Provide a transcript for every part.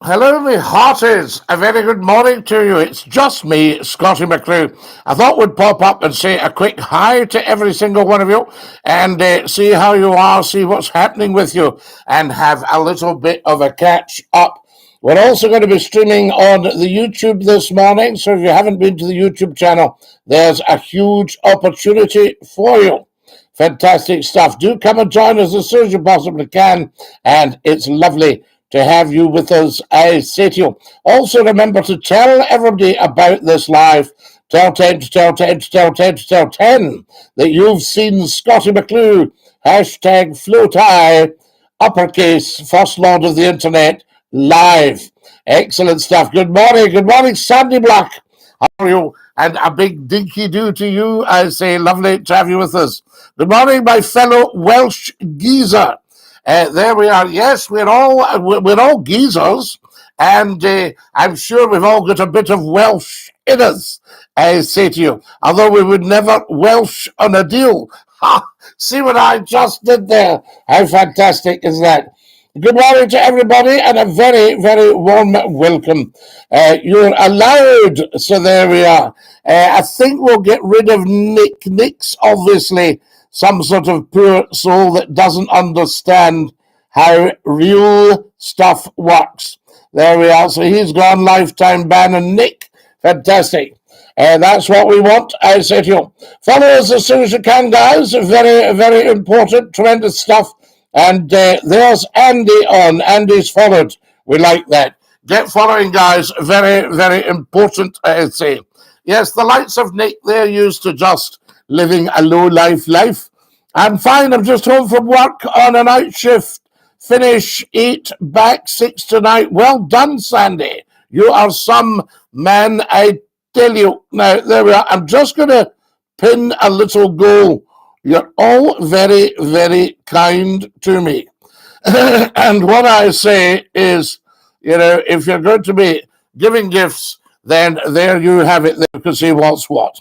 Hello, me hearties. A very good morning to you. It's just me, Scottie McCLUE. I thought we'd pop up and say a quick hi to every single one of you and see how you are, see what's happening with you, and have a little bit of a catch up. We're also going to be streaming on the YouTube this morning, so if you haven't been to the YouTube channel, there's a huge opportunity for you. Fantastic stuff. Do come and join us as soon as you possibly can, and it's lovely to have you with us, I say to you. Also, remember to tell everybody about this live. Tell 10 to tell 10 to tell 10 to tell 10 that you've seen Scottie McCLUE, hashtag FloatI, uppercase, first lord of the internet, live. Excellent stuff. Good morning, Sandy Black. How are you? And a big dinky-doo to you, I say. Lovely to have you with us. Good morning, my fellow Welsh geezer. There we are. Yes, we're all geezers, and I'm sure we've all got a bit of Welsh in us, I say to you. Although we would never Welsh on a deal. Ha! See what I just did there? How fantastic is that? Good morning to everybody, and a very, very warm welcome. You're allowed, so there we are. I think we'll get rid of Nick. Nick's obviously some sort of poor soul that doesn't understand how real stuff works. There we are. So he's gone, lifetime ban, and Nick, fantastic. That's what we want, I say to you. Follow us as soon as you can, guys. Very, very important, tremendous stuff. And there's Andy on. Andy's followed. We like that. Get following, guys. Very, very important, I say. Yes, the likes of Nick, they're used to just living a low-life life. I'm fine. I'm just home from work on a night shift. Finish 8, back 6 tonight. Well done, Sandy. You are some man, I tell you. Now, there we are. I'm just going to pin a little goal. You're all very, very kind to me. And what I say is, if you're going to be giving gifts, then there you have it. There you can see what's what.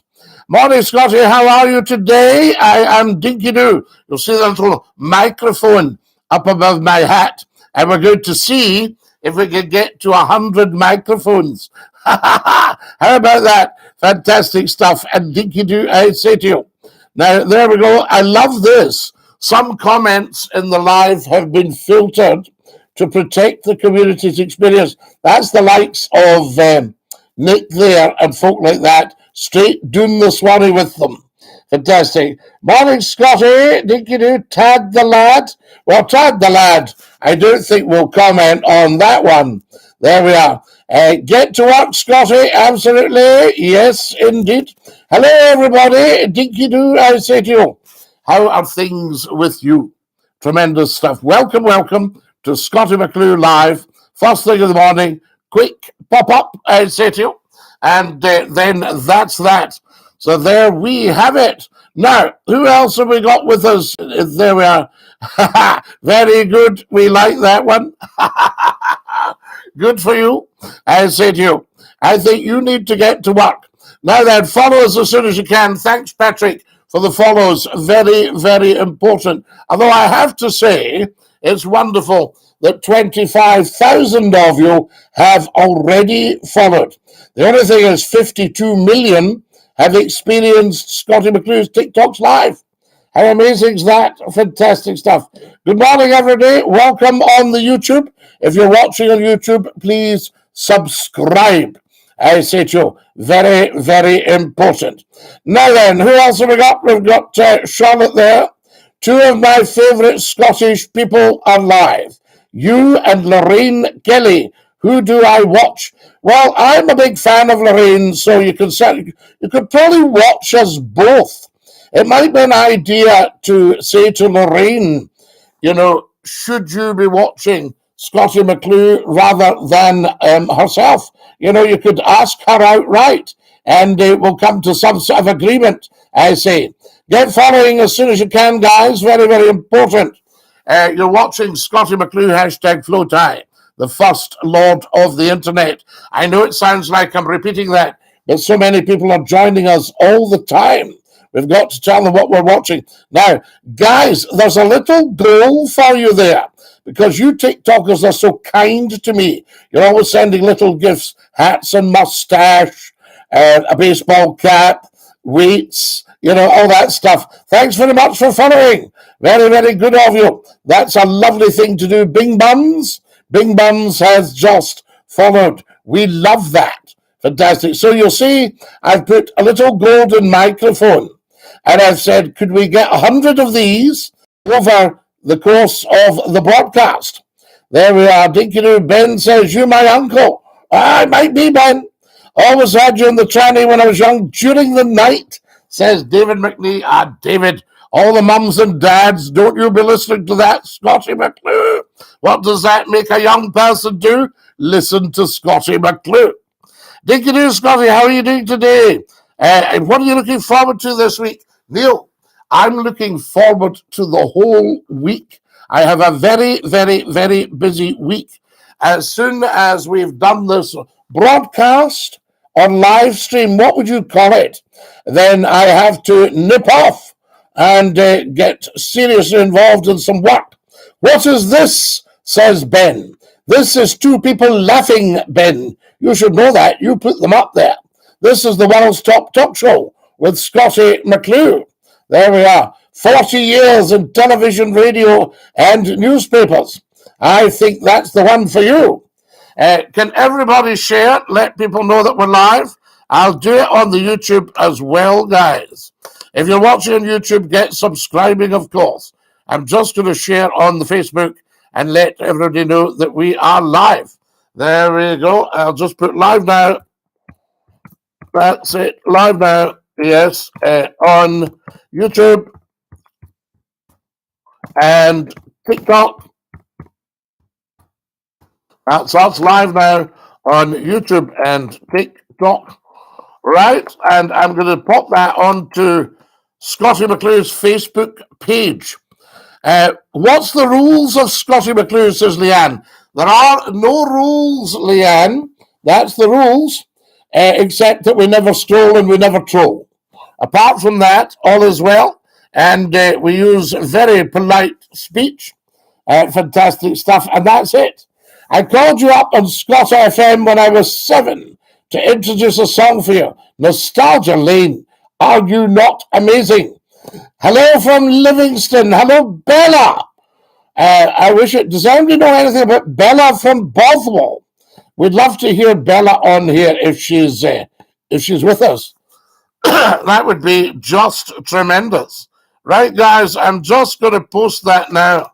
Morning, Scottie. How are you today? I am Dinky-Doo. You'll see the little microphone up above my hat, and we're going to see if we can get to 100 microphones. How about that? Fantastic stuff. And Dinky-Doo, I say to you. Now, there we go. I love this. Some comments in the live have been filtered to protect the community's experience. That's the likes of Nick there and folk like that. Straight doing the swanny with them. Fantastic. Morning, Scottie. Dinky-Doo, Tad the lad. Well, Tad the lad, I don't think we'll comment on that one. There we are. Get to work, Scottie. Absolutely. Yes, indeed. Hello, everybody. Dinky-Doo, I say to you. How are things with you? Tremendous stuff. Welcome to Scottie McCLUE Live. First thing in the morning. Quick pop-up, I say to you. And then that's that. So there we have it. Now, who else have we got with us? There we are. Very good. We like that one. Good for you. I say to you, I think you need to get to work. Now then, follow us as soon as you can. Thanks, Patrick, for the follows. Very, very important. Although I have to say, it's wonderful that 25,000 of you have already followed. The only thing is 52 million have experienced Scottie McCLUE's TikToks live. How amazing is that? Fantastic stuff. Good morning, everybody. Welcome on the YouTube. If you're watching on YouTube, please subscribe. I say to you, very, very important. Now then, who else have we got? We've got Charlotte there. Two of my favourite Scottish people are live. You and Lorraine Kelly. Who do I watch? Well, I'm a big fan of Lorraine, so you could probably watch us both. It might be an idea to say to Lorraine, should you be watching Scottie McCLUE rather than herself? You could ask her outright, and we'll come to some sort of agreement, I say. Get following as soon as you can, guys. Very, very important. You're watching Scottie McCLUE, hashtag FloatI, the first lord of the internet. I know it sounds like I'm repeating that, but so many people are joining us all the time. We've got to tell them what we're watching. Now, guys, there's a little goal for you there because you TikTokers are so kind to me. You're always sending little gifts, hats and mustache, a baseball cap, weights, all that stuff. Thanks very much for following. Very, very good of you. That's a lovely thing to do. Bing Buns. Bing Buns has just followed. We love that. Fantastic. So you'll see I've put a little golden microphone and I've said, could we get 100 of these over the course of the broadcast? There we are. DINKY-DOO. Ben says, you my uncle. I might be, Ben. Always had you in the tranny when I was young during the night, says David McNee. David, all the mums and dads, don't you be listening to that, Scottie McClue. What does that make a young person do? Listen to Scottie McClue. DINKY-DOO, Scottie, how are you doing today? And what are you looking forward to this week? Neil, I'm looking forward to the whole week. I have a very, very, very busy week. As soon as we've done this broadcast on live stream, what would you call it? Then I have to nip off and get seriously involved in some work. What is this? Says Ben. This is two people laughing, Ben. You should know that. You put them up there. This is the world's top talk show with Scottie McClue. There we are. 40 years in television, radio, and newspapers. I think that's the one for you. Can everybody share? Let people know that we're live. I'll do it on the YouTube as well, guys. If you're watching on YouTube, get subscribing, of course. I'm just going to share on the Facebook and let everybody know that we are live. There we go. I'll just put live now. That's it. Live now. Yes. On YouTube and TikTok. That's us live now on YouTube and TikTok. Right. And I'm going to pop that onto Scottie McClue's Facebook page. What's the rules of Scottie McClue, says Leanne? There are no rules, Leanne. That's the rules, except that we never stroll and we never troll. Apart from that, all is well, and we use very polite speech. Fantastic stuff, and that's it. I called you up on Scott FM when I was 7 to introduce a song for you. Nostalgia Lane. Are you not amazing? Hello from Livingston. Hello, Bella. I wish it. Does anybody know anything about Bella from Bothwell? We'd love to hear Bella on here if she's with us. That would be just tremendous. Right, guys, I'm just going to post that now,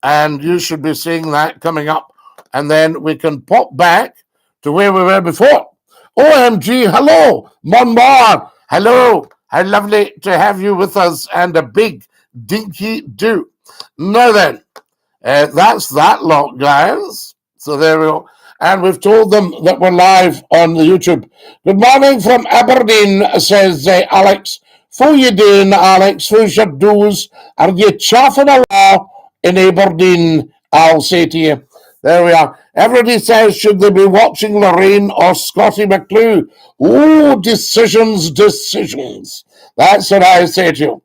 and you should be seeing that coming up, and then we can pop back to where we were before. OMG, hello, Monmar. Hello. How lovely to have you with us, and a big DINKY-DOO. Now then, that's that lot, guys. So there we go. And we've told them that we're live on the YouTube. Good morning from Aberdeen, says Alex. How you doing, Alex? How's your do's? Are you chaffing around in Aberdeen? I'll say to you. There we are. Everybody says, should they be watching Lorraine or Scottie McClue? Oh, decisions. That's what I say to you.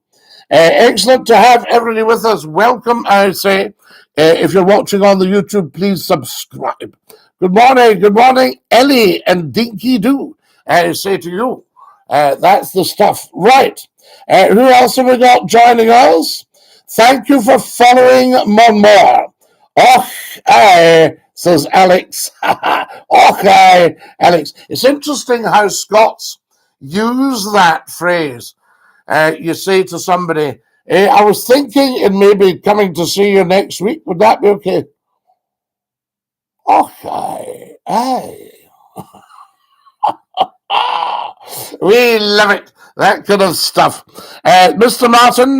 Excellent to have everybody with us. Welcome, I say. If you're watching on the YouTube, please subscribe. Good morning, Ellie and DINKY-DOO. I say to you, that's the stuff. Right. Who else have we got joining us? Thank you for following Monmore. Och, aye, says Alex. Och, aye, Alex. It's interesting how Scots use that phrase. You say to somebody, I was thinking in maybe coming to see you next week. Would that be okay? Och, aye, aye. We love it. That kind of stuff. Mr. Martin,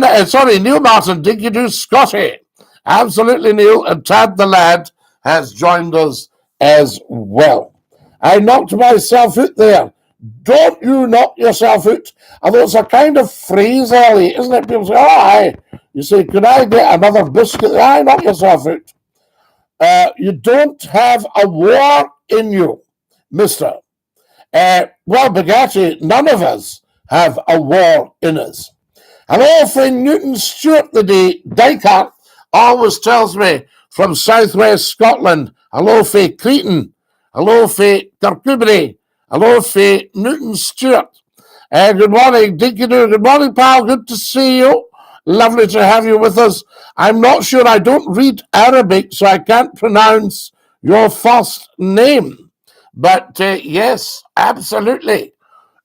Neil Martin, DINKY-DOO, Scottie. Absolutely, Neil. And Tad the lad has joined us as well. I knocked myself out there. Don't you knock yourself out. Although it's a kind of phrase, Ellie, isn't it? People say, oh, aye. You say, could I get another biscuit? Aye, knock yourself out. You don't have a war in you, mister. Well, Bugatti, none of us have a war in us. Hello, friend Newton Stewart, the Diker, always tells me from southwest Scotland. Hello, Faye Cretan. Hello, Faye Kirkcudbright. Hello, Faye Newton Stewart. Good morning, Dinky-Doo. Good morning, pal. Good to see you. Lovely to have you with us. I'm not sure, I don't read Arabic, so I can't pronounce your first name. But yes, absolutely.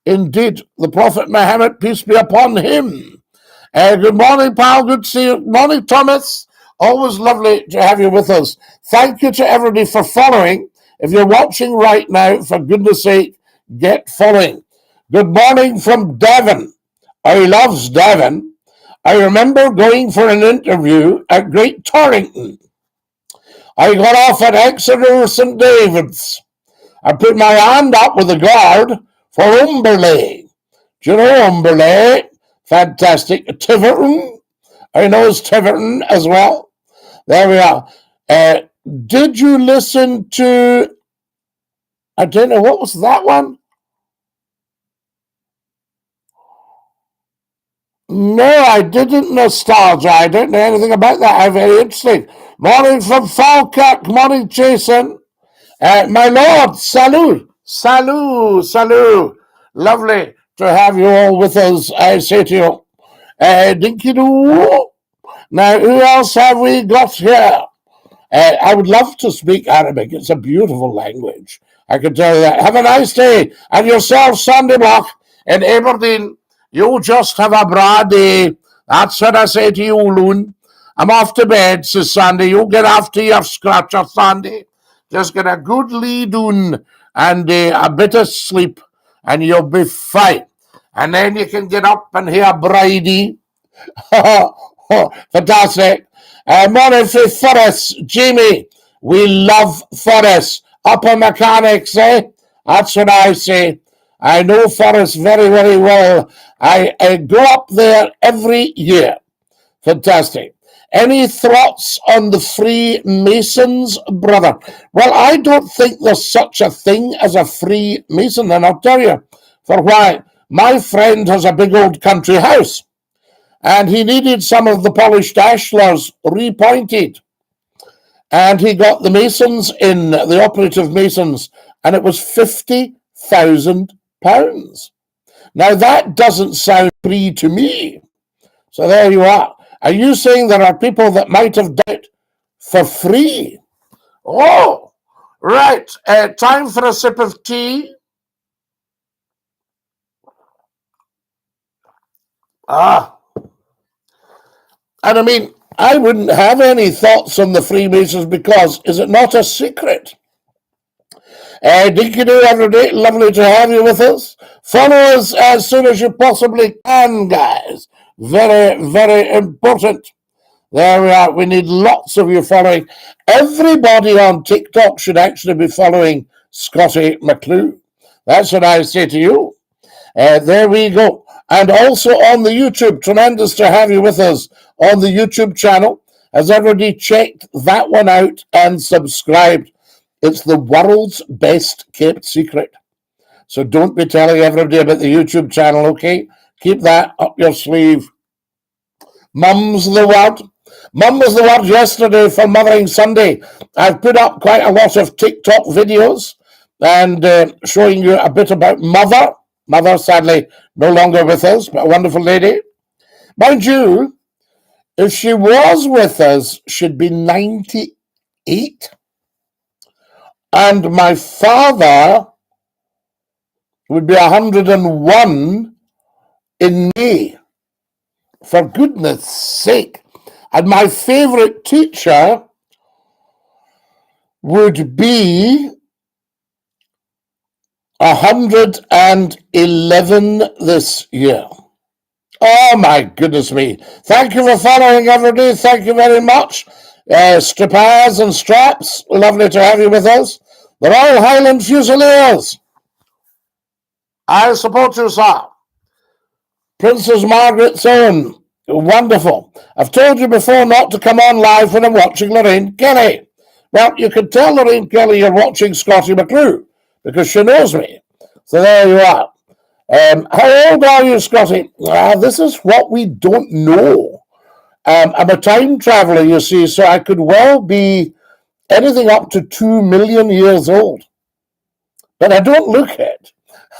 Indeed, the Prophet Muhammad, peace be upon him. Good morning, pal. Good to see you. Morning, Thomas. Always lovely to have you with us. Thank you to everybody for following. If you're watching right now, for goodness sake, get following. Good morning from Devon. I loves Devon. I remember going for an interview at Great Torrington. I got off at Exeter St. David's. I put my hand up with the guard for Umberley. Do you know Umberley? Fantastic. Tiverton. I know it's Tiverton as well. There we are. Did you listen to... I don't know, what was that one? No, I didn't. Nostalgia. I don't know anything about that. I'm very interesting. Morning from Falkirk. Morning, Jason. My lord, salut. Salut, salut. Lovely to have you all with us, I say to you. Dinky-Doo. Now, who else have we got here? I would love to speak Arabic. It's a beautiful language. I can tell you that. Have a nice day. And yourself, Sandy Block in Aberdeen. You just have a bra day. That's what I say to you, Loon. I'm off to bed, says Sandy. You get after your scratcher, Sandy. Just get a good lee doon and a bit of sleep, and you'll be fine. And then you can get up and hear Bridie. Fantastic. Morning for Forrest, Jamie. We love Forrest. Upper mechanics, eh? That's what I say. I know Forrest very, very well. I go up there every year. Fantastic. Any thoughts on the Freemasons, brother? Well, I don't think there's such a thing as a Freemason, and I'll tell you for why. My friend has a big old country house, and he needed some of the polished ashlars repointed. And he got the masons in, the operative masons, and it was £50,000. Now, that doesn't sound free to me. So there you are. Are you saying there are people that might have done it for free? Oh, right. Time for a sip of tea. And I mean, I wouldn't have any thoughts on the Freemasons because, is it not a secret? Dinky-Doo every day, lovely to have you with us. Follow us as soon as you possibly can, guys. Very, very important. There we are. We need lots of you following. Everybody on TikTok should actually be following Scottie McClue. That's what I say to you. There we go. And also on the YouTube, tremendous to have you with us on the YouTube channel. Has everybody checked that one out and subscribed? It's the world's best kept secret. So don't be telling everybody about the YouTube channel, okay? Keep that up your sleeve. Mum's the word. Mum was the word yesterday for Mothering Sunday. I've put up quite a lot of TikTok videos and showing you a bit about Mother. Mother, sadly, no longer with us, but a wonderful lady. Mind you, if she was with us, she'd be 98. And my father would be 101 in May. For goodness sake. And my favorite teacher would be 111 this year. Oh, my goodness me. Thank you for following, everybody. Thank you very much. Strippers and straps, lovely to have you with us. The Royal Highland Fusiliers. I support you, sir. Princess Margaret's own. Wonderful. I've told you before not to come on live when I'm watching Lorraine Kelly. Well, you can tell Lorraine Kelly you're watching Scottie McClue because she knows me. So there you are. How old are you, Scotty? This is what we don't know. I'm a time traveler, you see, so I could well be anything up to 2 million years old. But I don't look it.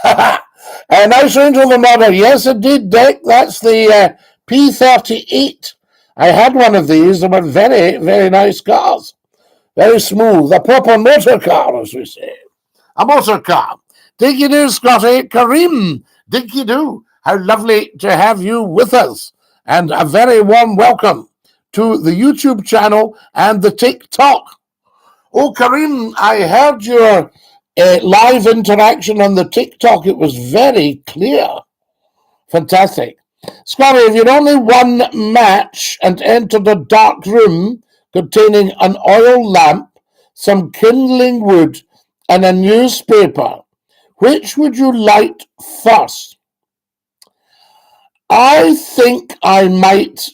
A nice range of the model. Yes, indeed, Dick. That's the P38. I had one of these. They were very, very nice cars. Very smooth. A proper motor car, as we say. A motor car. Dinky-Doo, Scotty. Kareem, Dinky-Doo. How lovely to have you with us. And a very warm welcome to the YouTube channel and the TikTok. Oh, Kareem, I heard your live interaction on the TikTok. It was very clear. Fantastic. Scotty, if you'd only one match and entered a dark room containing an oil lamp, some kindling wood, and a newspaper, which would you light first? I think I might,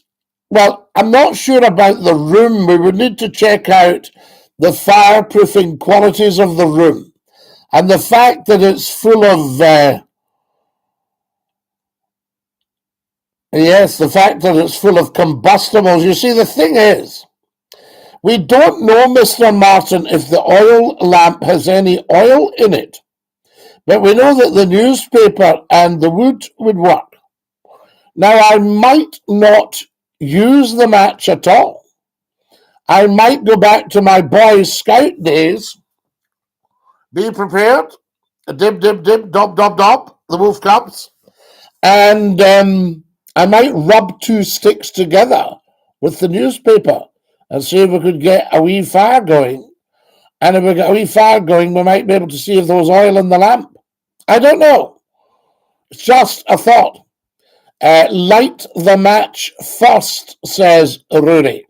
well, I'm not sure about the room. We would need to check out the fireproofing qualities of the room and the fact that it's full of, the fact that it's full of combustibles. You see, the thing is, we don't know, Mr. Martin, if the oil lamp has any oil in it, but we know that the newspaper and the wood would work. Now, I might not use the match at all. I might go back to my Boy Scout days. Be prepared. Dib, dib, dib, dob, dob, dob, the wolf cubs. And I might rub two sticks together with the newspaper and see if we could get a wee fire going. And if we get a wee fire going, we might be able to see if there was oil in the lamp. I don't know. It's just a thought. Light the match first, says Rory.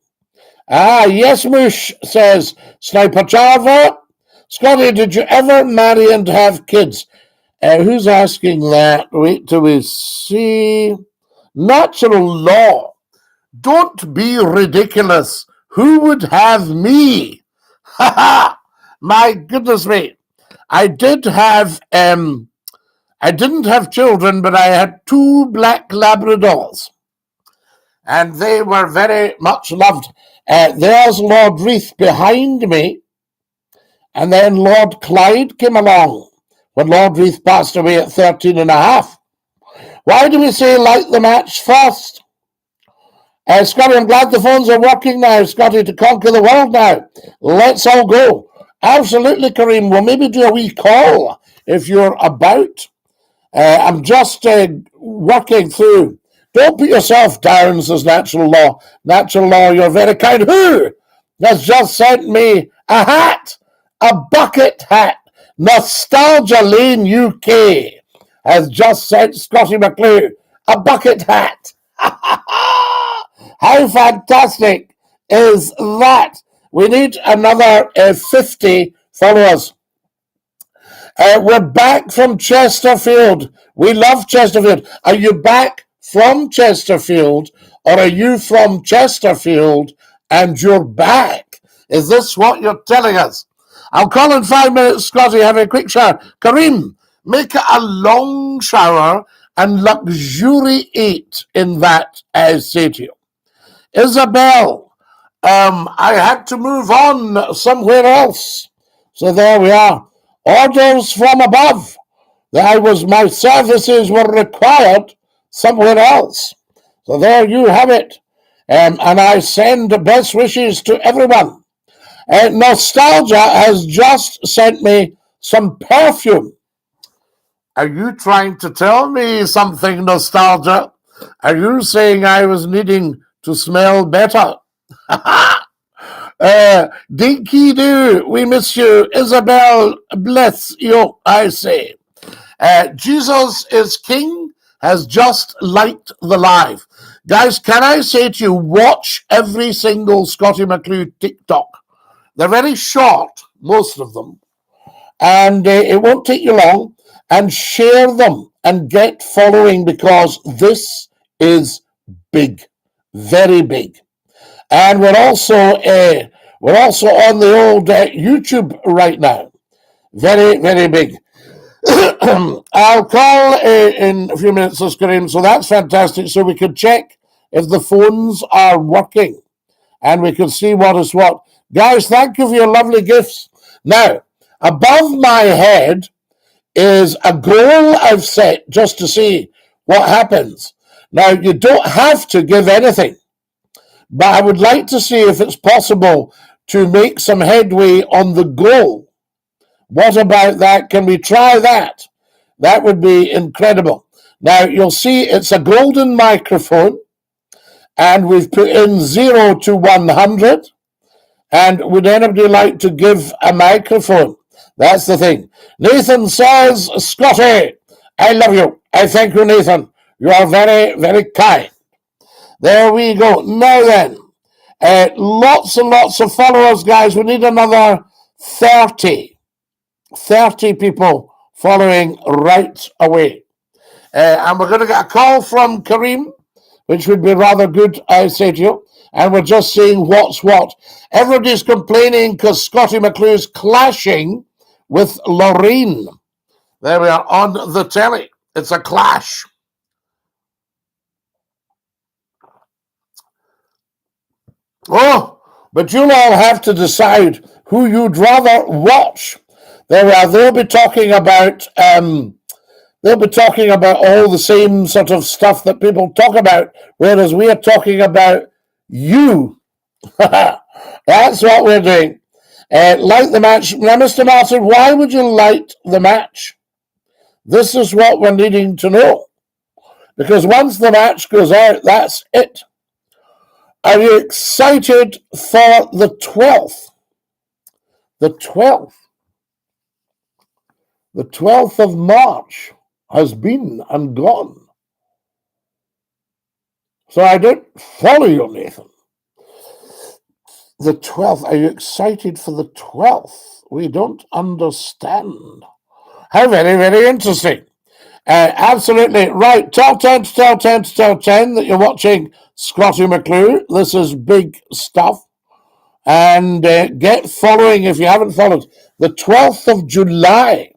Yes, Moosh, says Sniper Java. Scotty, did you ever marry and have kids? Who's asking that? Wait till we see. Natural law. Don't be ridiculous. Who would have me? Ha ha! My goodness me. I didn't have children, but I had 2 black Labradors. And they were very much loved. There's Lord Reith behind me. And then Lord Clyde came along when Lord Reith passed away at 13 and a half. Why do we say light the match first? Scotty, I'm glad the phones are working now. Scotty, to conquer the world now. Let's all go. Absolutely, Kareem. We'll maybe do a wee call if you're about. I'm just working through. Don't put yourself down, says Natural Law. Natural Law, you're very kind. Who has just sent me a hat? A bucket hat. Nostalgia Lane UK has just sent Scotty McClue a bucket hat. How fantastic is that? We need another 50 followers. We're back from Chesterfield. We love Chesterfield. Are you back from Chesterfield, or are you from Chesterfield and you're back? Is this what you're telling us? I'll call in 5 minutes, Scotty. Have a quick shower. Kareem, make it a long shower and luxuriate in that, I say to you. Isabel, I had to move on somewhere else. So there we are. Orders from above. My services were required somewhere else. So there you have it. And I send the best wishes to everyone. Nostalgia has just sent me some perfume. Are you trying to tell me something, Nostalgia? Are you saying I was needing to smell better? Dinky-Doo, we miss you. Isabel, bless you, I say. Jesus is King has just liked the live. Guys, can I say to you, watch every single Scotty McClue TikTok. They're very short, most of them, and it won't take you long. And share them and get following, because this is big, very big. And we're also on the old YouTube right now, very, very big. I'll call in a few minutes, Kareem. So that's fantastic. So we can check if the phones are working and we can see what is what. Guys, thank you for your lovely gifts. Now, above my head is a goal I've set just to see what happens. Now, you don't have to give anything, but I would like to see if it's possible to make some headway on the goal. What about that? Can we try that? That would be incredible. Now, you'll see it's a golden microphone, and we've put in 0 to 100. And would anybody like to give a microphone? That's the thing. Nathan says, Scotty, I love you. I thank you, Nathan. You are very, very kind. There we go. Now then, lots and lots of followers, guys. We need another 30 people following right away. And we're going to get a call from Kareem, which would be rather good, I say to you. And we're just seeing what's what. Everybody's complaining because Scottie McClue is clashing with Lorraine. There we are on the telly. It's a clash. Oh, but you'll all have to decide who you'd rather watch. There we are. They'll be talking about all the same sort of stuff that people talk about, whereas we are talking about you. That's what we're doing. Like the match. Now, Mr. Martin, why would you like the match? This is what we're needing to know. Because once the match goes out, that's it. Are you excited for the 12th? The 12th. The 12th of March has been and gone. So I don't follow you, Nathan. The 12th. Are you excited for the 12th? We don't understand. How very, very interesting. Absolutely right. Tell 10 to tell 10 to tell 10 that you're watching Scottie McClue. This is big stuff. And get following if you haven't followed. The 12th of July.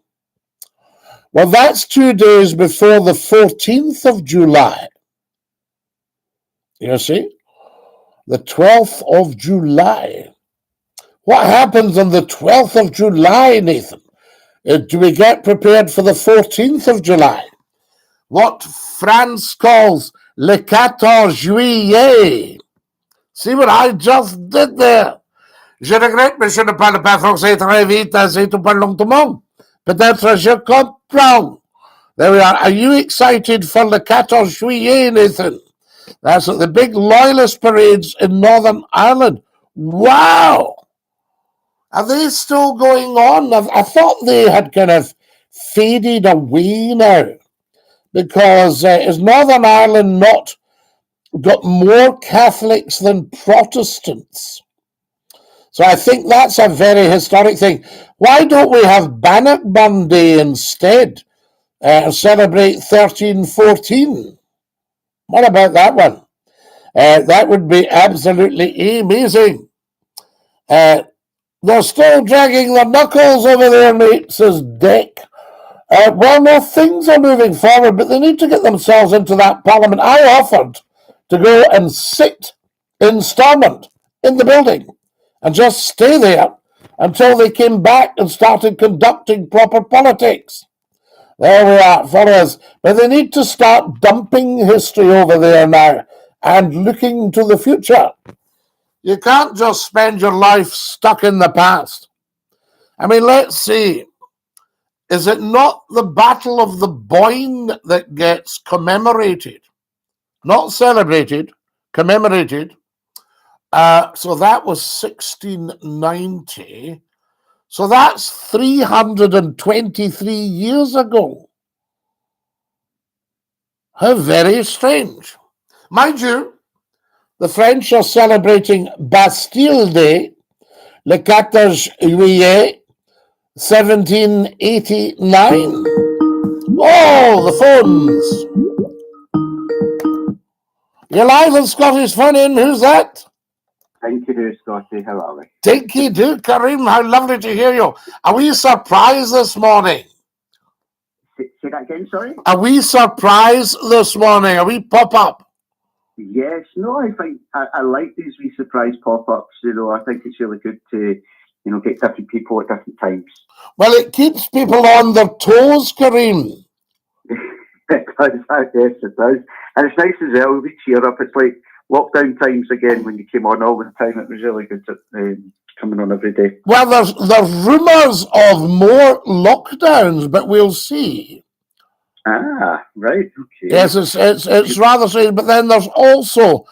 Well, that's 2 days before the 14th of July. You see? The 12th of July. What happens on the 12th of July, Nathan? Do we get prepared for the 14th of July? What France calls le 14 juillet. See what I just did there? Je regrette, mais je ne parle pas français très vite, assez tout parlons tout le monde. Peut-être je comprends. There we are. Are you excited for le 14 juillet, Nathan? That's at the big loyalist parades in Northern Ireland. Wow! Are they still going on? I thought they had kind of faded away now. Because is Northern Ireland not got more Catholics than Protestants? So I think that's a very historic thing. Why don't we have Bannockburn Day instead? Celebrate 1314. What about that one? That would be absolutely amazing. They're still dragging their knuckles over there, mate, says Dick. Well, no, things are moving forward, but they need to get themselves into that parliament. I offered to go and sit in Stormont in the building and just stay there until they came back and started conducting proper politics. There we are, followers. But they need to start dumping history over there now and looking to the future. You can't just spend your life stuck in the past. I mean, let's see. Is it not the Battle of the Boyne that gets commemorated? Not celebrated, commemorated. So that was 1690. So that's 323 years ago. How very strange. Mind you, the French are celebrating Bastille Day, le 14 juillet, 1789. Oh, the phones. You're live on Scottish Phone In. Who's that? DINKY-DOO, Scotty. How are we? DINKY-DOO, Kareem. How lovely to hear you. Are we surprised this morning? that again, sorry? A wee surprise this morning, a wee pop-up. Yes, no, I think I like these wee surprise pop-ups. I think it's really good to, get different people at different times. Well, it keeps people on their toes, Kareem. It does, yes, it does. And it's nice as well, we cheer up. It's like lockdown times again when you came on all the time. It was really good coming on every day. Well, there's rumours of more lockdowns, but we'll see. Ah, right, okay. Yes, it's rather strange, but then there's also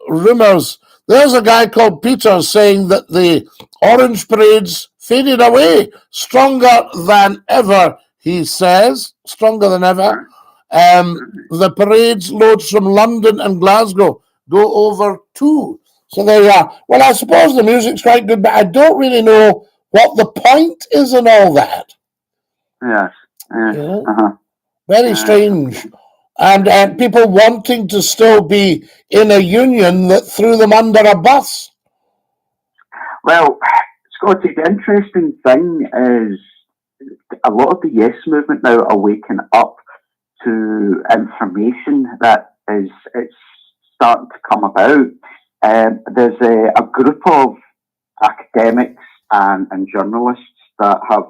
rumours. There's a guy called Peter saying that the Orange Parade's faded away, stronger than ever, he says, stronger than ever. The parades loads from London and Glasgow go over too. So there you are. Well, I suppose the music's quite good, but I don't really know what the point is and all that. Yes. Very strange. And people wanting to still be in a union that threw them under a bus. Well, Scotty, the interesting thing is a lot of the Yes movement now are waking up to information that it's starting to come about. There's a group of academics and journalists that have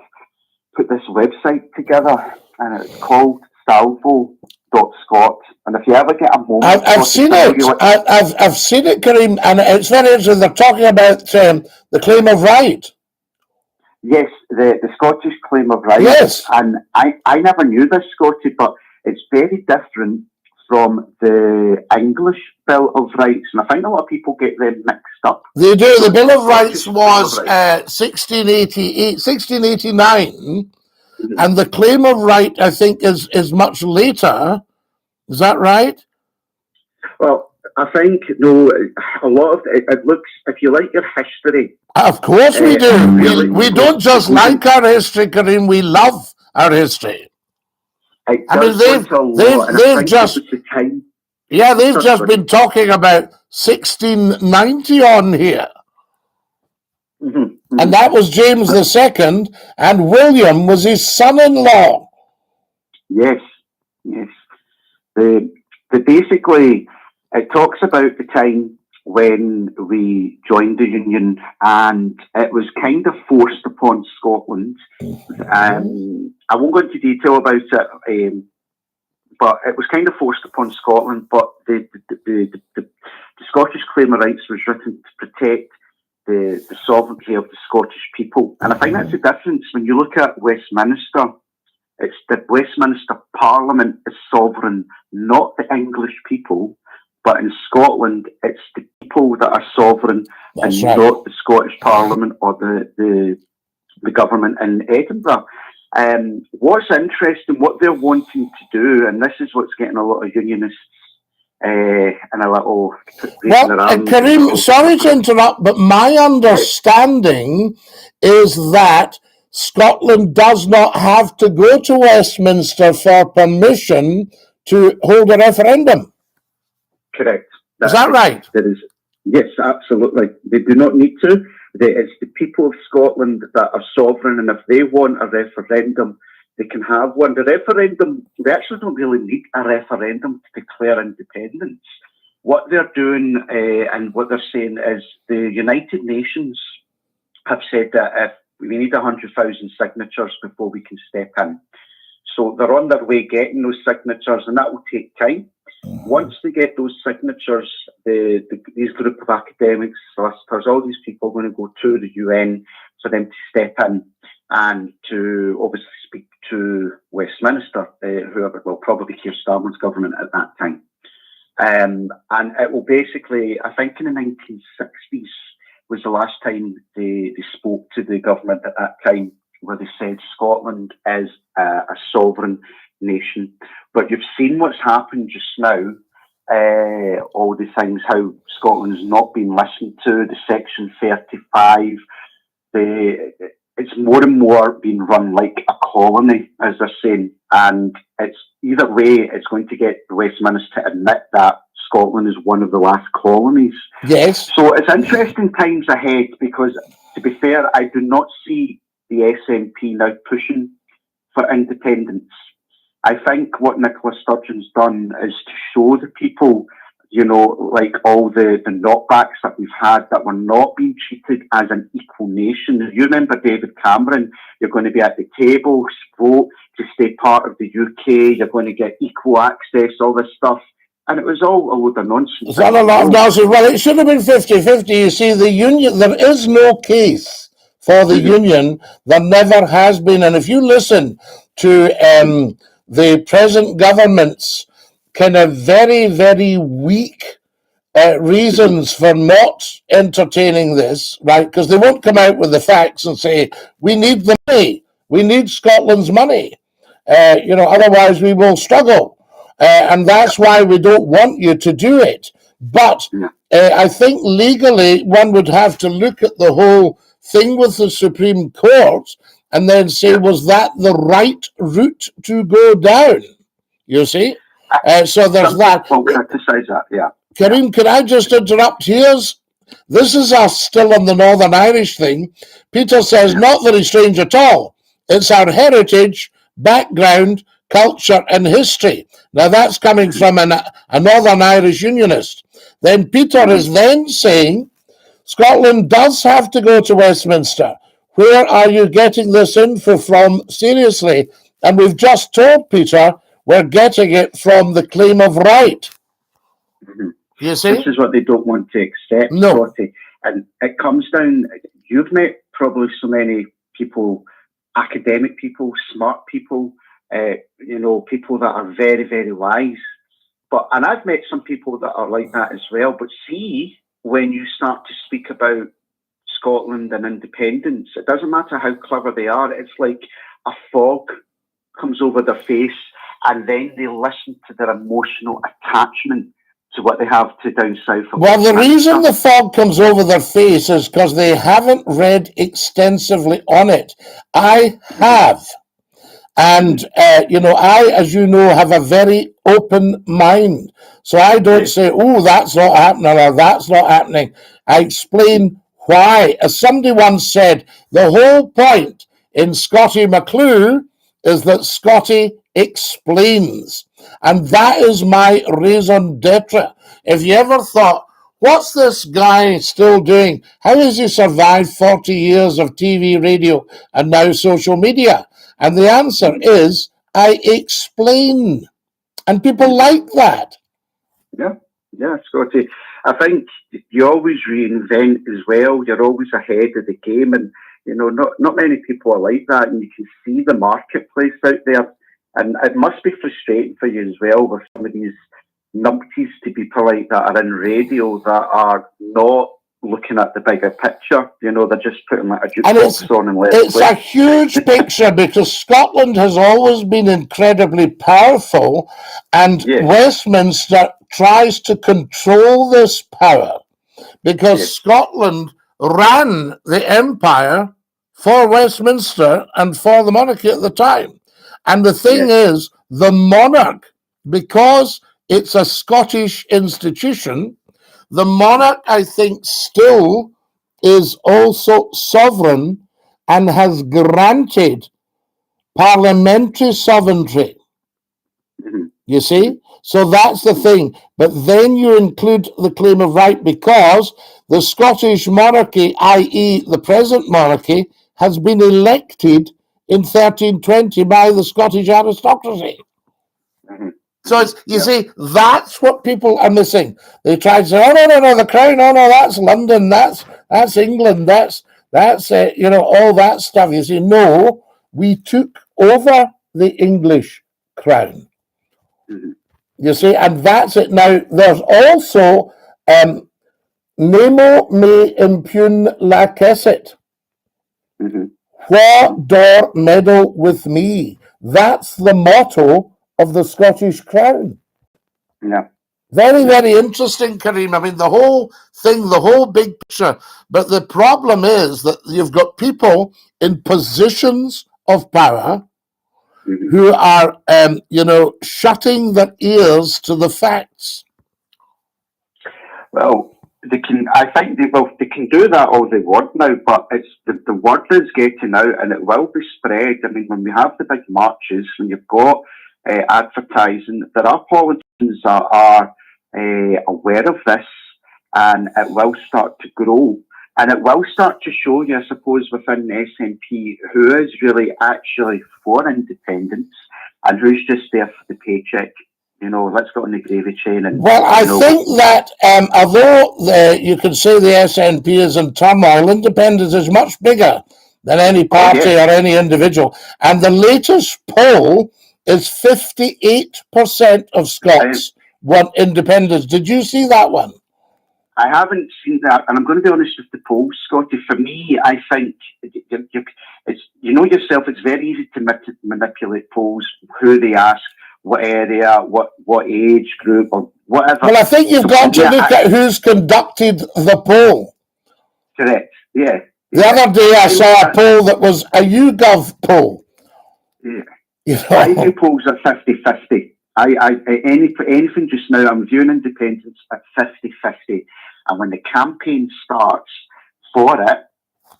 put this website together, and it's called salvo.scot. And if you ever get a moment... I've seen it. I've seen it, Kareem, and it's very interesting. They're talking about the claim of right. Yes, the Scottish claim of right. Yes. And I never knew this, Scotty, but it's very different from the English Bill of Rights. And I think a lot of people get them mixed up. They do. The Bill of Rights was 1689, and the claim of right, I think, is much later. Is that right? Well, I think, no, a lot of it looks, if you like your history... Of course we do. Really, we don't just like our history, Kareem, we love our history. I mean, they've just been talking about 1690 on here. And that was James II, and William was his son-in-law. Yes. Basically, it talks about the time when we joined the Union, and it was kind of forced upon Scotland. I won't go into detail about it, but it was kind of forced upon Scotland. But the Scottish Claim of Rights was written to protect the sovereignty of the Scottish people. And I think that's the difference. When you look at Westminster, it's the Westminster Parliament is sovereign, not the English people. But in Scotland, it's the people that are sovereign, not the Scottish Parliament or the government in Edinburgh. What's interesting, what they're wanting to do, and this is what's getting a lot of unionists and a little... Well, Kareem, sorry to interrupt, but my understanding is that Scotland does not have to go to Westminster for permission to hold a referendum. Correct. Is that right? Yes, absolutely. They do not need to. It's the people of Scotland that are sovereign, and if they want a referendum, they can have one. The referendum, they actually don't really need a referendum to declare independence. What they're doing and what they're saying is the United Nations have said that if we need 100,000 signatures before we can step in. So they're on their way getting those signatures, and that will take time. Once they get those signatures, these group of academics, solicitors, all these people are going to go to the UN for them to step in and to obviously speak to Westminster, whoever, well, probably Keir Starmer's government at that time. And it will basically, I think in the 1960s was the last time they spoke to the government at that time, where they said Scotland is a sovereign nation. But you've seen what's happened just now, all the things, how Scotland's not been listened to, the Section 35, it's more and more being run like a colony, as they're saying. And it's either way, it's going to get Westminster to admit that Scotland is one of the last colonies. Yes. So it's interesting times ahead, because, to be fair, I do not see the SNP now pushing for independence. I think what Nicola Sturgeon's done is to show the people, you know, like all the knockbacks that we've had, that we're not being treated as an equal nation. You remember David Cameron, you're going to be at the table, vote to stay part of the UK, you're going to get equal access, all this stuff. And it was all a load of nonsense. It's not a lot of nonsense. Well, it should have been 50-50. You see, the union, there is no case for the union. There never has been. And if you listen to the present government's kind of very, very weak reasons for not entertaining this, right? Because they won't come out with the facts and say, we need the money. We need Scotland's money. Otherwise we will struggle. And that's why we don't want you to do it. But I think legally one would have to look at the whole thing with the Supreme Court and then say, was that the right route to go down? You see? So there's that. People criticise that, yeah. Kareem, can I just interrupt? This is us still on the Northern Irish thing. Peter says, not very strange at all. It's our heritage, background, culture and history. Now that's coming from a Northern Irish unionist. Then Peter is then saying, Scotland does have to go to Westminster. Where are you getting this info from? Seriously. And we've just told Peter we're getting it from the claim of right. You see? This is what they don't want to accept, Scotty. And it comes down, you've met probably so many people, academic people, smart people, people that are very, very wise. And I've met some people that are like that as well. But see, when you start to speak about Scotland and independence, it doesn't matter how clever they are. It's like a fog comes over their face, and then they listen to their emotional attachment to what they have to down south. Well, the reason the fog comes over their face is because they haven't read extensively on it. I have. And, I, as you know, have a very open mind. So I don't say, oh, that's not happening or that's not happening. I explain why. As somebody once said, the whole point in Scottie McClue is that Scottie explains. And that is my raison d'etre. If you ever thought, what's this guy still doing? How has he survived 40 years of TV, radio, and now social media? And the answer is, I explain. And people like that. Yeah, Scotty. I think you always reinvent as well. You're always ahead of the game. And, not many people are like that. And you can see the marketplace out there. And it must be frustrating for you as well with some of these numpties, to be polite, that are in radio that are not looking at the bigger picture. They're just putting like a jukebox on and let's play. It's a huge picture because Scotland has always been incredibly powerful, and Westminster tries to control this power because Scotland ran the empire for Westminster and for the monarchy at the time. And the thing is, the monarch, because it's a Scottish institution, the monarch, I think, still is also sovereign and has granted parliamentary sovereignty. You see? So that's the thing. But then you include the claim of right because the Scottish monarchy, i.e. the present monarchy, has been elected in 1320 by the Scottish aristocracy. So you see, that's what people are missing. They try to say, oh, no, the crown, oh, no, that's London, that's England, that's all that stuff. You see, no, we took over the English crown. You see, and that's it. Now, there's also Nemo me impugn lacessit. What door meddle with me? That's the motto of the Scottish crown. Yeah. Very, very interesting, Kareem. I mean, the whole thing, the whole big picture. But the problem is that you've got people in positions of power who are, shutting their ears to the facts. Well, I think they can do that all they want now, but it's the word is getting out and it will be spread. I mean, when we have the big marches, when you've got advertising. There are politicians that are aware of this, and it will start to grow. And it will start to show you, I suppose, within the SNP who is really actually for independence and who's just there for the paycheck. You know, let's get on the gravy train. And, well, I think that although you could say the SNP is in turmoil, independence is much bigger than any party or any individual. And the latest poll is 58% of Scots want independence. Did you see that one? I haven't seen that, and I'm going to be honest with the polls, Scotty. For me, I think it's, you know yourself, it's very easy to manipulate polls, who they ask, what area, what age group, or whatever. Well, I think you've got to look at who's conducted the poll. Correct, yeah. The other day I saw a poll that was a YouGov poll. Yeah. You know? I view polls at 50-50. Anything just now, I'm viewing independence at 50-50. And when the campaign starts for it,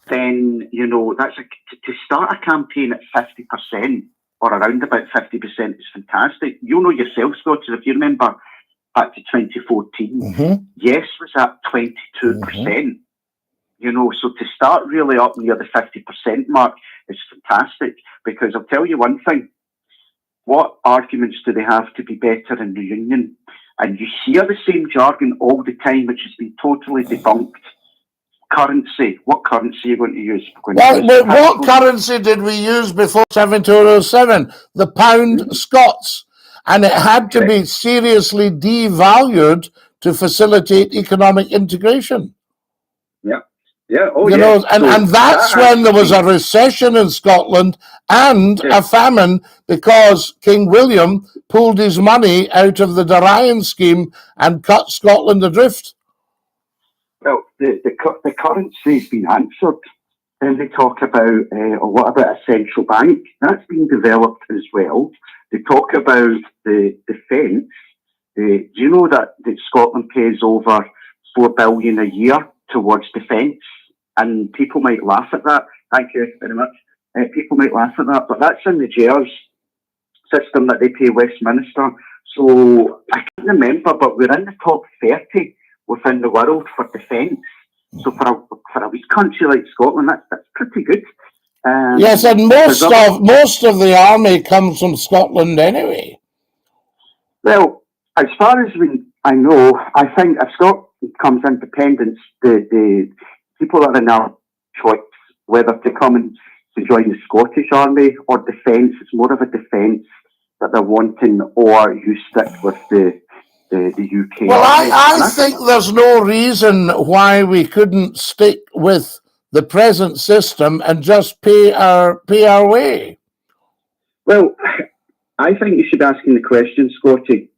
then, you know, that's to start a campaign at 50% or around about 50% is fantastic. You know yourself, Scott, if you remember back to 2014, yes was at 22%. You know, so to start really up near the 50% mark is fantastic, because I'll tell you one thing. What arguments do they have to be better in the union? And you hear the same jargon all the time, which has been totally debunked. Currency. What currency are you going to use? Well, what currency did we use before 7207? The pound Scots. And it had to be seriously devalued to facilitate economic integration. Yeah. Yeah, you know, and that's when there was a recession in Scotland and a famine, because King William pulled his money out of the Dorian scheme and cut Scotland adrift. Well, the currency's been answered. Then they talk about, what about a central bank? That's been developed as well. They talk about the defence. Do you know that Scotland pays over $4 billion a year towards defence? And people might laugh at that. Thank you very much. People might laugh at that, but that's in the JARS system that they pay Westminster. So I can't remember, but we're in the top 30 within the world for defence. So for a wee country like Scotland, that's pretty good. Yes, and most of the army comes from Scotland anyway. Well, as far as I know, I think if Scotland becomes independence, the people that are in our choice whether to come and to join the Scottish Army or defence. It's more of a defence that they're wanting, or you stick with the UK Well, Army. I think there's no reason why we couldn't stick with the present system and just pay our way. Well, I think you should be asking the question, Scotty.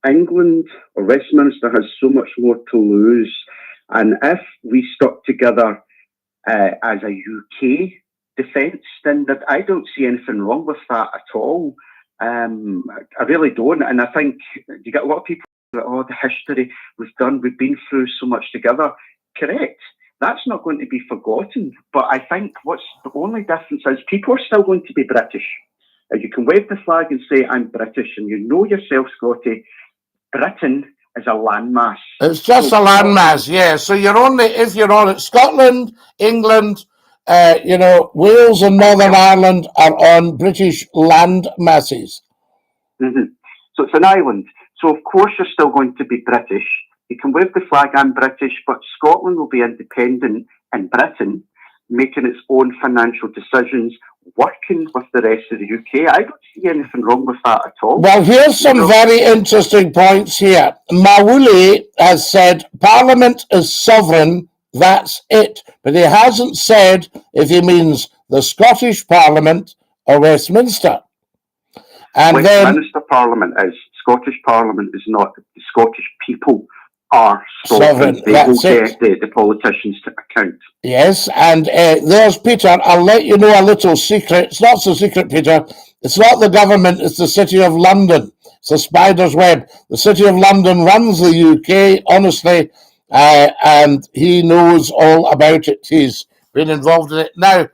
England or Westminster has so much more to lose. And if we stuck together as a UK defence, then I don't see anything wrong with that at all. I really don't. And I think you get a lot of people that, the history we've done, we've been through so much together. Correct. That's not going to be forgotten. But I think what's the only difference is people are still going to be British. You can wave the flag and say, I'm British. And you know yourself, Scotty, Britain is a landmass. It's just a landmass, yeah. So if you're on it, Scotland, England, Wales and Northern Ireland are on British land masses. Mm-hmm. So it's an island. So of course you're still going to be British. You can wave the flag, I'm British, but Scotland will be independent in Britain, making its own financial decisions, working with the rest of the UK. I don't see anything wrong with that at all. Well, here's some very interesting points here. McCLUE has said Parliament is sovereign, that's it. But he hasn't said if he means the Scottish Parliament or Westminster. And Westminster Parliament is. Scottish Parliament is not. The Scottish people are sovereign. They will get the politicians to account. Yes, and there's Peter. I'll let you know a little secret. It's not so secret, Peter. It's not the government, it's the City of London. It's a spider's web. The City of London runs the UK, honestly, and he knows all about it. He's been involved in it. Now,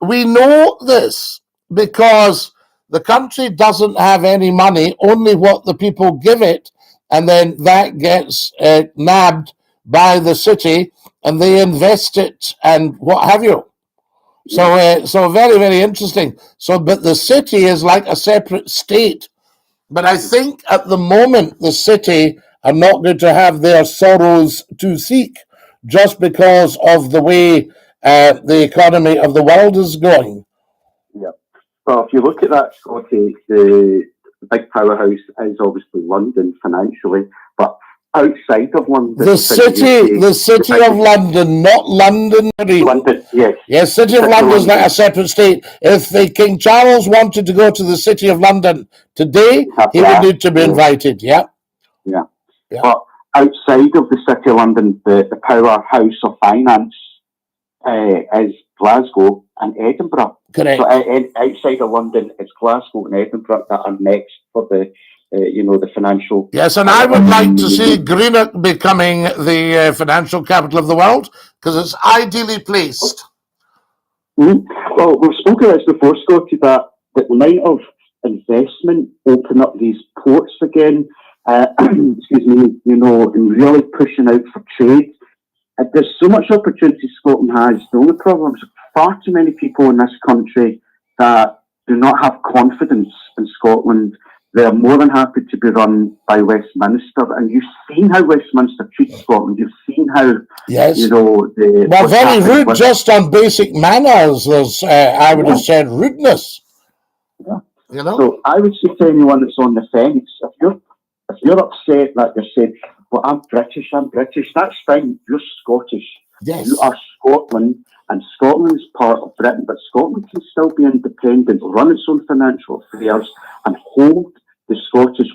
we know this because The country doesn't have any money, only what the people give it, and then that gets nabbed by the city, and they invest it and what have you. So very, very interesting. So, but the city is like a separate state. But I think at the moment the city are not going to have their sorrows to seek just because of the way the economy of the world is going. Yeah. Well, if you look at that, Scotty, the big powerhouse is obviously London financially, but outside of London, the city of London, not London. London, yes. Yes, City of London is like a separate state. If the King Charles wanted to go to the City of London today, he would need to be invited. Yeah. Yeah. But outside of the City of London, the powerhouse of finance is Glasgow and Edinburgh. Correct. So outside of London, it's Glasgow and Edinburgh that are next for the the financial. Yes, and I would like to see Greenock becoming the financial capital of the world because it's ideally placed. Mm-hmm. Well, we've spoken about this before, Scotty, that the amount of investment open up these ports again, excuse me, and really pushing out for trade. There's so much opportunity Scotland has. The only problem is far too many people in this country that do not have confidence in Scotland. They're more than happy to be run by Westminster, and you've seen how Westminster treats Scotland. You've seen how, very rude just on basic manners. There's, I would have said, rudeness. Yeah. So I would say to anyone that's on the fence, if you're upset that you're saying, well, I'm British, that's fine. You're Scottish. Yes. You are Scotland, and Scotland is part of Britain, but Scotland can still be independent, run its own financial affairs, and hold the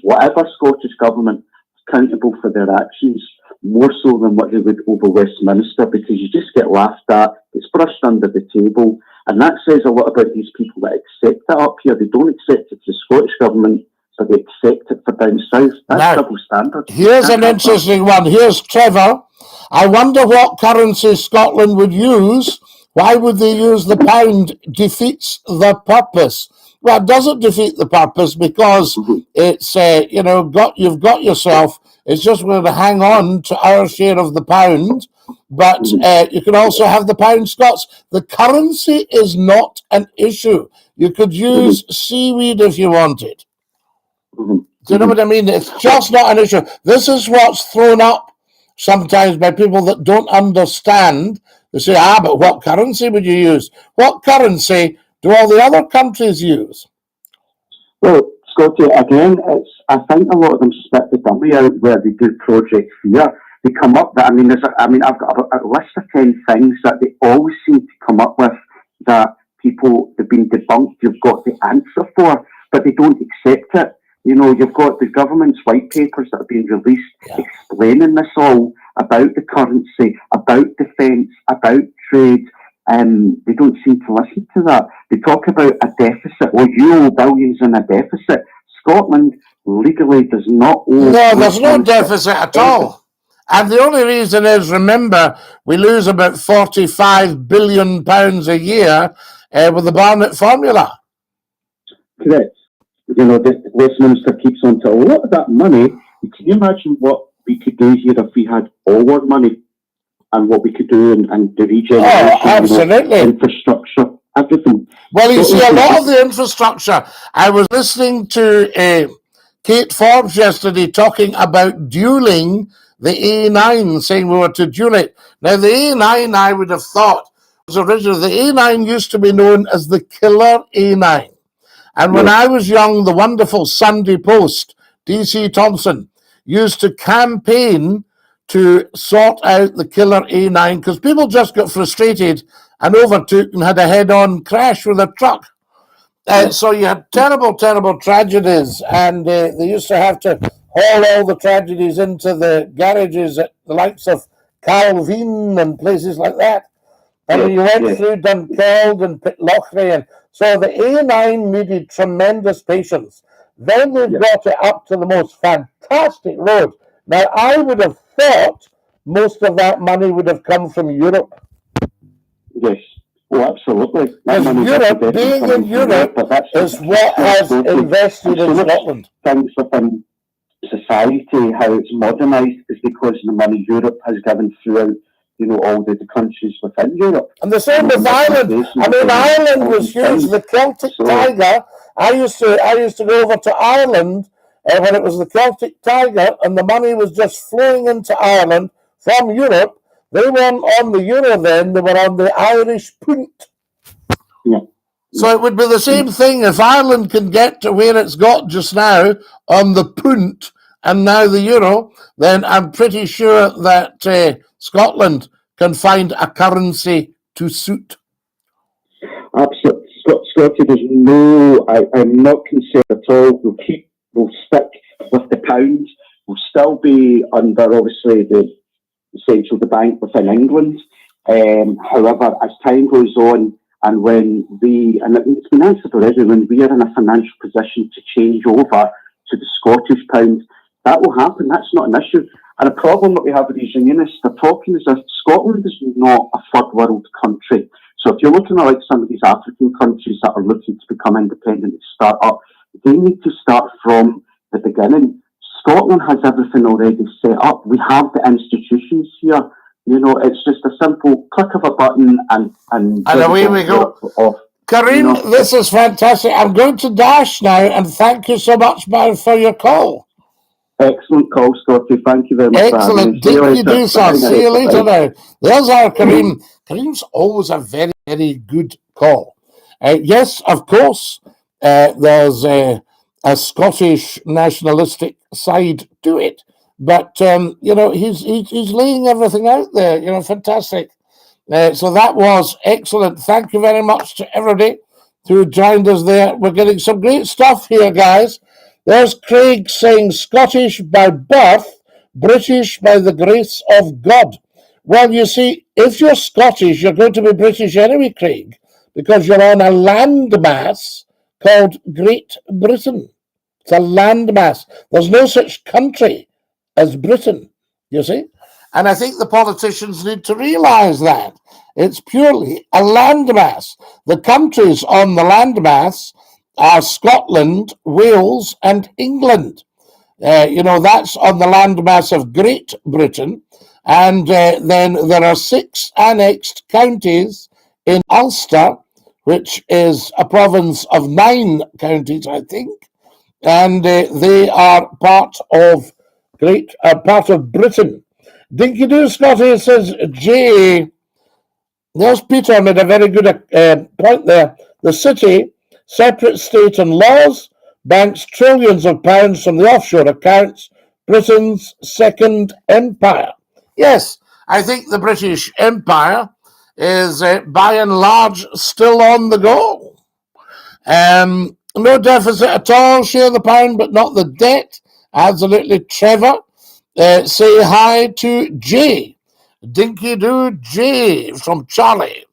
whatever Scottish government accountable for their actions, more so than what they would over Westminster, because you just get laughed at, it's brushed under the table, and that says a lot about these people that accept it up here. They don't accept it to the Scottish government, but they accept it for down south. That's double standard. Here's an interesting one. Here's Trevor. I wonder what currency Scotland would use. Why would they use the pound? Defeats the purpose. Well, it doesn't defeat the purpose because it's, you've got yourself. It's just we're going to hang on to our share of the pound, but you can also have the pound Scots. The currency is not an issue. You could use seaweed if you wanted. Do you know what I mean? It's just not an issue. This is what's thrown up sometimes by people that don't understand. They say, but what currency would you use? What currency do all the other countries use? Well, Scotty, again, I think a lot of them spit the dummy out where they do Project Fear. They come up that, I've got a list of 10 things that they always seem to come up with that people have been debunked, you've got the answer for, but they don't accept it. You've got the government's white papers that have been released explaining this all about the currency, about defence, about trade. They don't seem to listen to that. They talk about a deficit. Well, you owe billions in a deficit. Scotland legally does not owe. No, there's no deficit at all. And the only reason is, remember, we lose about £45 billion a year with the Barnett formula. Correct. Westminster keeps on to a lot of that money. Can you imagine what we could do here if we had all our money and what we could do and the regeneration, absolutely. Infrastructure, everything. Well, you see, a lot of the infrastructure. I was listening to Kate Forbes yesterday talking about dueling the A9, saying we were to duel it. Now, the A9, I would have thought, was originally, the A9 used to be known as the killer A9. And when I was young, the wonderful Sunday Post, D.C. Thompson, used to campaign to sort out the killer A9 because people just got frustrated and overtook and had a head-on crash with a truck. So you had terrible, terrible tragedies, and they used to have to haul all the tragedies into the garages at the likes of Calvin and places like that. And when you went through Dunkeld and Pitlochry, and so the A9 needed tremendous patience. Then they got it up to the most fantastic road. Now, I would have thought most of that money would have come from Europe. Yes. Oh, absolutely. Because Europe, being in Europe, is what has invested in Scotland. Things within society, how it's modernised, is because of the money Europe has given throughout, all the countries within Europe. And the same with Ireland. I mean, Ireland was huge. The Celtic Tiger. I used to go over to Ireland when it was the Celtic Tiger, and the money was just flowing into Ireland from Europe. They weren't on the euro then; they were on the Irish punt. Yeah. So it would be the same thing if Ireland can get to where it's got just now on the punt and now the euro, then I'm pretty sure that Scotland can find a currency to suit. Absolutely. Scotty, there's no, I'm not concerned at all. We'll stick with the pound. We'll still be under, obviously, the central bank within England. However, as time goes on, and it's been answered already, when we are in a financial position to change over to the Scottish pound, that will happen. That's not an issue. And a problem that we have with these unionists, they're talking as if Scotland is not a third world country. So if you're looking at like some of these African countries that are looking to become independent and start up, they need to start from the beginning. Scotland has everything already set up. We have the institutions here. It's just a simple click of a button and away we go. Kareem, this is fantastic. I'm going to dash now, and thank you so much, for your call. Excellent call, Scotty. Thank you very much. Excellent. DINKY-DOO, sir. See you later now. There's our Kareem. Kareem's always a very, very good call. Yes, of course, there's a Scottish nationalistic side to it. But, he's laying everything out there, fantastic. So that was excellent. Thank you very much to everybody who joined us there. We're getting some great stuff here, guys. There's Craig saying Scottish by birth, British by the grace of God. Well, you see, if you're Scottish, you're going to be British anyway, Craig, because you're on a landmass called Great Britain. It's a landmass. There's no such country as Britain, you see? And I think the politicians need to realise that. It's purely a landmass. The countries on the landmass are Scotland, Wales, and England. That's on the landmass of Great Britain. And then there are 6 annexed counties in Ulster, which is a province of 9 counties, I think. And they are part of Britain. DINKY-DOO, Scotty, says J. There's Peter made a very good point there. The city, separate state and laws, banks trillions of pounds from the offshore accounts, Britain's second empire. Yes, I think the British Empire is by and large still on the go. No deficit at all, share the pound but not the debt. Absolutely, Trevor. Say hi to Jay. DINKY-DOO Jay from Charlie.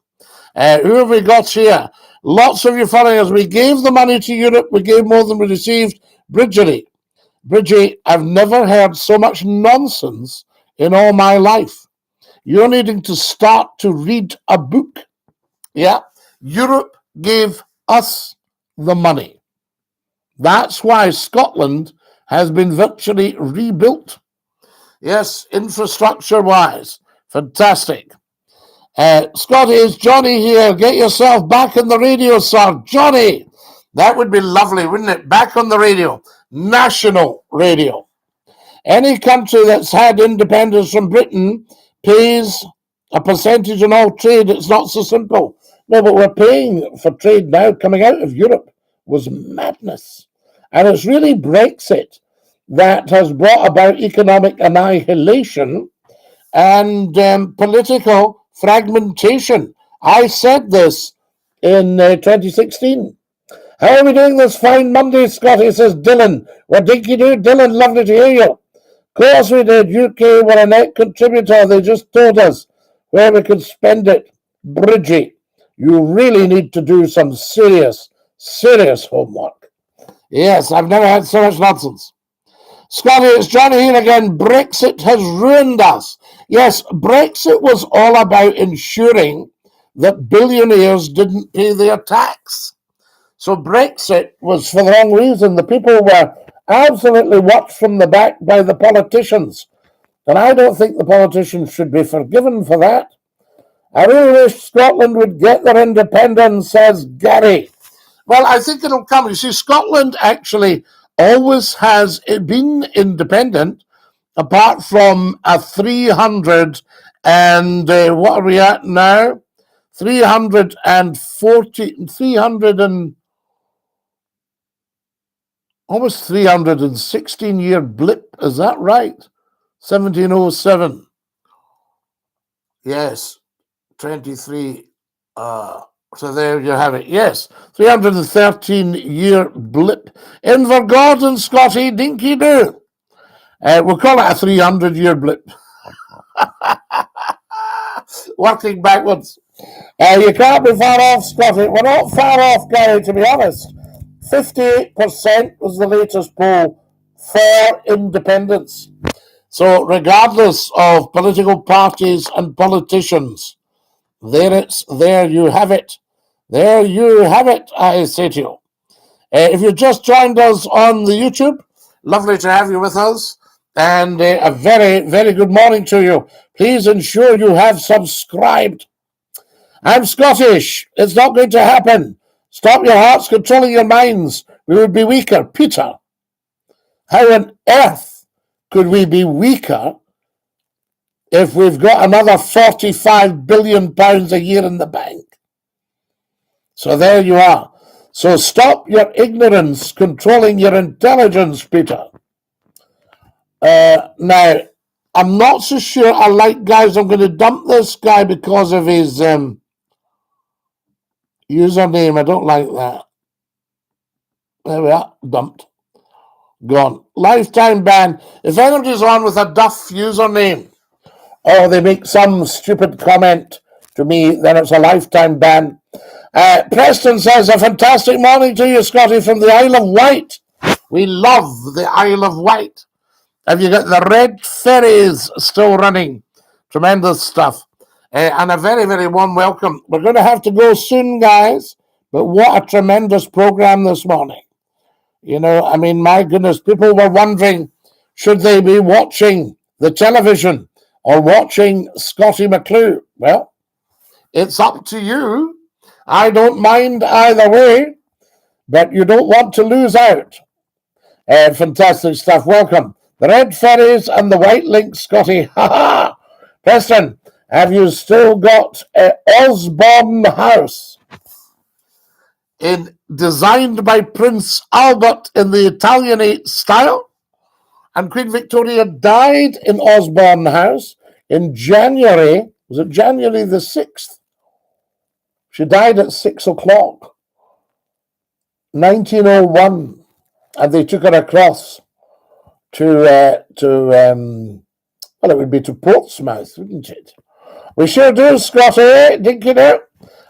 Who have we got here? Lots of you following us. We gave the money to Europe. We gave more than we received. Bridget, I've never heard so much nonsense in all my life. You're needing to start to read a book. Yeah? Europe gave us the money. That's why Scotland has been virtually rebuilt. Yes, infrastructure-wise. Fantastic. Scotty, is Johnny here? Get yourself back on the radio, sir. Johnny, that would be lovely, wouldn't it? Back on the radio. National radio. Any country that's had independence from Britain pays a percentage on all trade. It's not so simple. No, but we're paying for trade now. Coming out of Europe was madness. And it's really Brexit that has brought about economic annihilation and political fragmentation. I said this in 2016. How are we doing this fine Monday, Scotty, says Dylan. Well, DINKY-DOO, Dylan, lovely to hear you. Of course we did. UK were a net contributor. They just told us where we could spend it. Bridget, you really need to do some serious homework. Yes, I've never had so much nonsense. Scotty, it's Johnny here again. Brexit has ruined us. Yes, Brexit was all about ensuring that billionaires didn't pay their tax. So Brexit was for the wrong reason. The people were absolutely watched from the back by the politicians. And I don't think the politicians should be forgiven for that. I really wish Scotland would get their independence, says Gary. Well, I think it'll come. You see, Scotland actually always has been independent, apart from a 300 and what are we at now? 316-year blip. Is that right? 1707. Yes, 23. So there you have it. Yes, 313-year blip. Invergordon, Scotty, Dinky-Doo. We'll call it a 300-year blip. Working backwards. You can't be far off, Scotty. We're not far off, Gary, to be honest. 58% was the latest poll for independence. So regardless of political parties and politicians, there you have it. There you have it, I say to you. If you just joined us on the YouTube, lovely to have you with us. And a very, very good morning to you. Please ensure you have subscribed. I'm Scottish. It's not going to happen. Stop your hearts controlling your minds. We would be weaker. Peter, how on earth could we be weaker if we've got another £45 billion a year in the bank? So there you are. So stop your ignorance controlling your intelligence, Peter. Now, I'm not so sure I like guys. I'm going to dump this guy because of his username. I don't like that. There we are. Dumped. Gone. Lifetime ban. If anybody's on with a duff username or they make some stupid comment to me, then it's a lifetime ban. Preston says, a fantastic morning to you, Scotty, from the Isle of Wight. We love the Isle of Wight. Have you got the red ferries still running? Tremendous stuff. And a very, very warm welcome. We're going to have to go soon, guys, but what a tremendous program this morning. You know, I mean, my goodness, people were wondering, should they be watching the television or watching Scottie McClue? Well, it's up to you. I don't mind either way, but you don't want to lose out. Fantastic stuff. Welcome. The red ferries and the white links, Scotty. Ha ha! Preston, have you still got Osborne House? Designed by Prince Albert in the Italianate style. And Queen Victoria died in Osborne House in January. Was it January the 6th? She died at 6 o'clock, 1901. And they took her across to well, it would be to Portsmouth, wouldn't it? We sure do, Scotty. Dinky-Doo.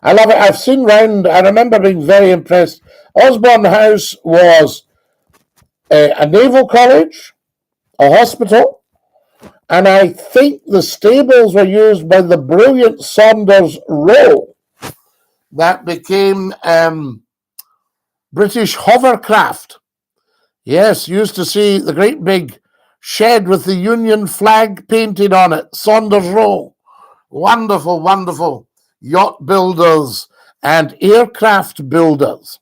I love it. I've seen round. I remember being very impressed. Osborne House was a naval college, a hospital, and I think the stables were used by the brilliant Saunders Roe that became British hovercraft. Yes, used to see the great big shed with the Union flag painted on it, Saunders Roe. Wonderful, wonderful yacht builders and aircraft builders.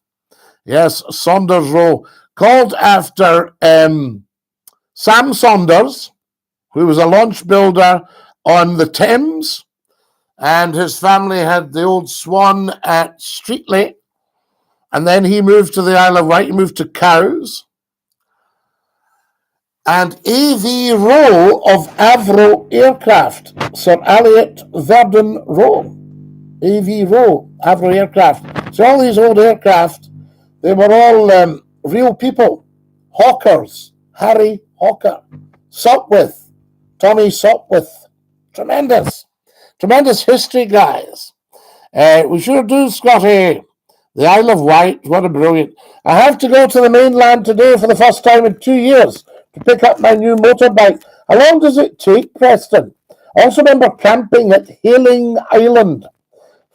Yes, Saunders Roe, called after Sam Saunders, who was a launch builder on the Thames, and his family had the old Swan at Streatley, and then he moved to the Isle of Wight. He moved to Cowes. And A.V. Roe of Avro Aircraft, Sir Elliot Verdon Roe. A.V. Roe, Avro Aircraft. So all these old aircraft, they were all real people. Hawkers, Harry Hawker. Sopwith, Tommy Sopwith. Tremendous. Tremendous history, guys. We sure do, Scotty. The Isle of Wight, what a brilliant. I have to go to the mainland today for the first time in 2 years to pick up my new motorbike. How long does it take, Preston? I also remember camping at Hailing Island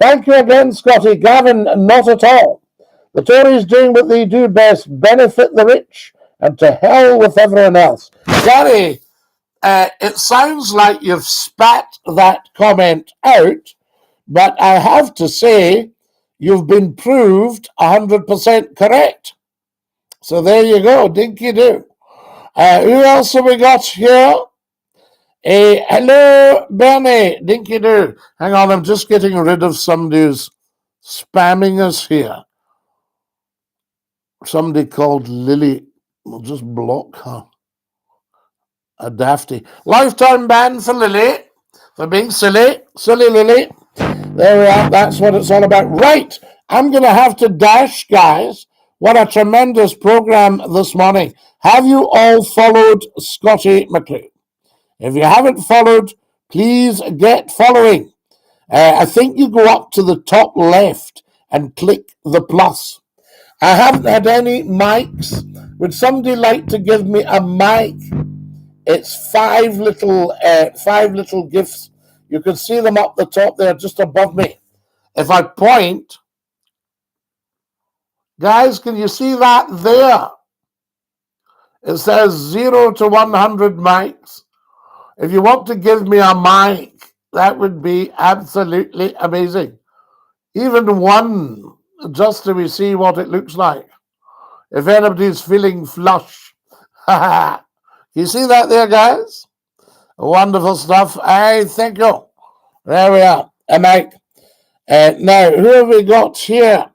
Thank you again, Scotty. Gavin, not at all. The Tories doing what they do best, benefit the rich, and to hell with everyone else. Gary, it sounds like you've spat that comment out, but I have to say you've been proved 100% correct. So there you go, Dinky-Doo. Who else have we got here? Hello, Bernie, Dinky-Doo. Hang on, I'm just getting rid of somebody who's spamming us here. Somebody called Lily. We'll just block her. A dafty. Lifetime ban for Lily for being silly. Silly Lily. There we are. That's what it's all about. Right. I'm going to have to dash, guys. What a tremendous program this morning. Have you all followed Scottie McClue? If you haven't followed, please get following. I think you go up to the top left and click the plus. I haven't had any mics. Would somebody like to give me a mic? It's five little gifts. You can see them up the top there, just above me. If I point, guys, can you see that there? It says 0 to 100 mics. If you want to give me a mic, that would be absolutely amazing. Even one, just so we see what it looks like. If anybody's feeling flush. You see that there, guys? Wonderful stuff. I thank you. There we are. A mic. Now, who have we got here?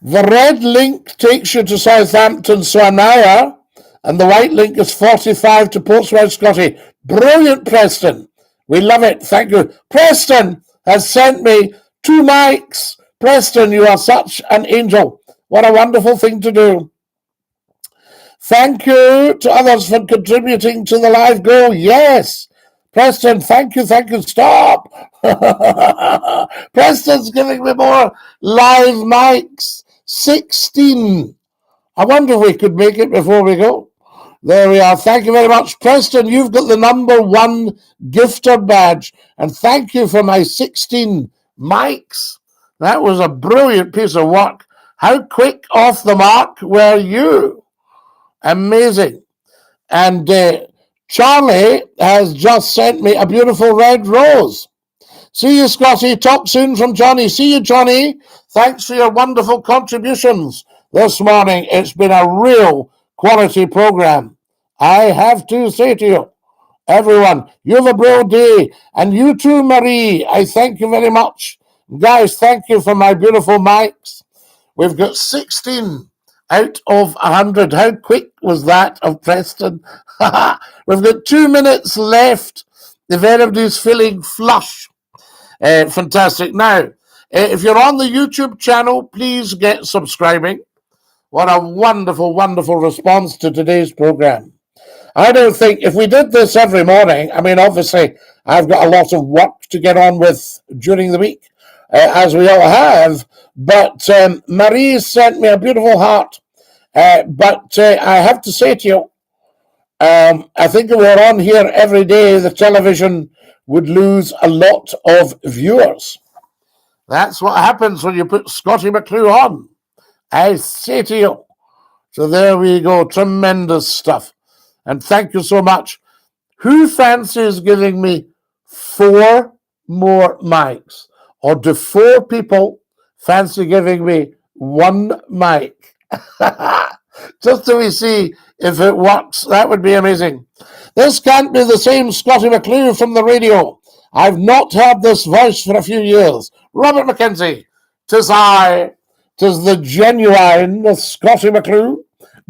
The red link takes you to Southampton, Swanaya, and the white link is 45 to Portsmouth, Scotty. Brilliant, Preston. We love it. Thank you. Preston has sent me 2 mics. Preston, you are such an angel. What a wonderful thing to do. Thank you to others for contributing to the live goal. Yes. Preston, thank you. Stop. Preston's giving me more live mics. 16. I wonder if we could make it before we go. There we are. Thank you very much. Preston, you've got the #1 gifter badge. And thank you for my 16 mics. That was a brilliant piece of work. How quick off the mark were you? Amazing. And Charlie has just sent me a beautiful red rose. See you, Scotty. Talk soon from Johnny. See you, Johnny. Thanks for your wonderful contributions this morning. It's been a real quality program. I have to say to you, everyone, you have a brilliant day. And you too, Marie. I thank you very much. Guys, thank you for my beautiful mics. We've got 16 out of 100. How quick was that of Preston? We've got 2 minutes left. If anybody's feeling flush. Fantastic. Now, if you're on the YouTube channel, please get subscribing. What a wonderful, wonderful response to today's program. I don't think if we did this every morning, I mean, obviously, I've got a lot of work to get on with during the week, as we all have. But Marie sent me a beautiful heart. But I have to say to you, I think if we're on here every day, the television would lose a lot of viewers. That's what happens when you put Scottie McClue on. I say to you. So there we go. Tremendous stuff. And thank you so much. Who fancies giving me 4 more mics? Or do 4 people fancy giving me 1 mic? Just so we see if it works. That would be amazing. This can't be the same Scottie McClue from the radio. I've not heard this voice for a few years. Robert Mackenzie, 'tis I. 'Tis the genuine Scottie McClue,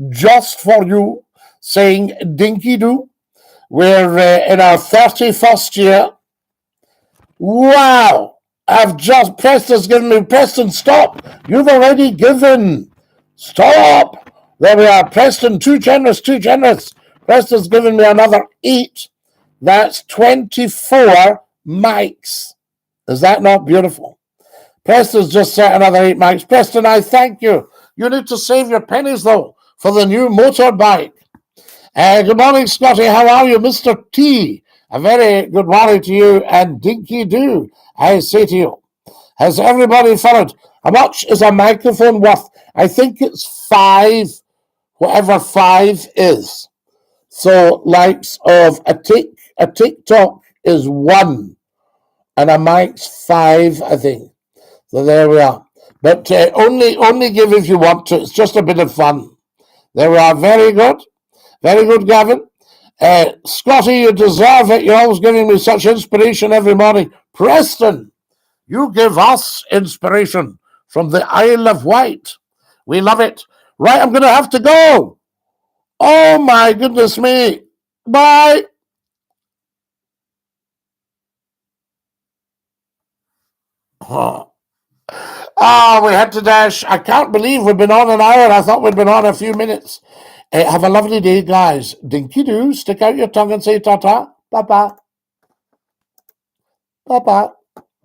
just for you, saying Dinky-Doo. We're in our 31st year. Wow! Preston's given me, Preston, stop! You've already given. Stop! There we are. Preston, too generous. Preston's given me another 8. That's 24 mics. Is that not beautiful? Preston's just set another 8 mics. Preston, I thank you. You need to save your pennies, though, for the new motorbike. Good morning, Scotty. How are you, Mr. T? A very good morning to you, and Dinky-Doo, I say to you. Has everybody followed? How much is a microphone worth? I think it's 5, whatever 5 is. So, likes of a TikTok is 1, and a mic's 5, I think. So there we are. But only give if you want to. It's just a bit of fun. There we are. Very good. Very good, Gavin. Scotty, you deserve it. You're always giving me such inspiration every morning. Preston, you give us inspiration from the Isle of Wight. We love it. Right, I'm going to have to go. Oh, my goodness me. Bye. We had to dash. I can't believe we've been on an hour. I thought we'd been on a few minutes. Have a lovely day, guys. Dinky-Doo, stick out your tongue and say ta-ta. Bye-bye. Bye-bye.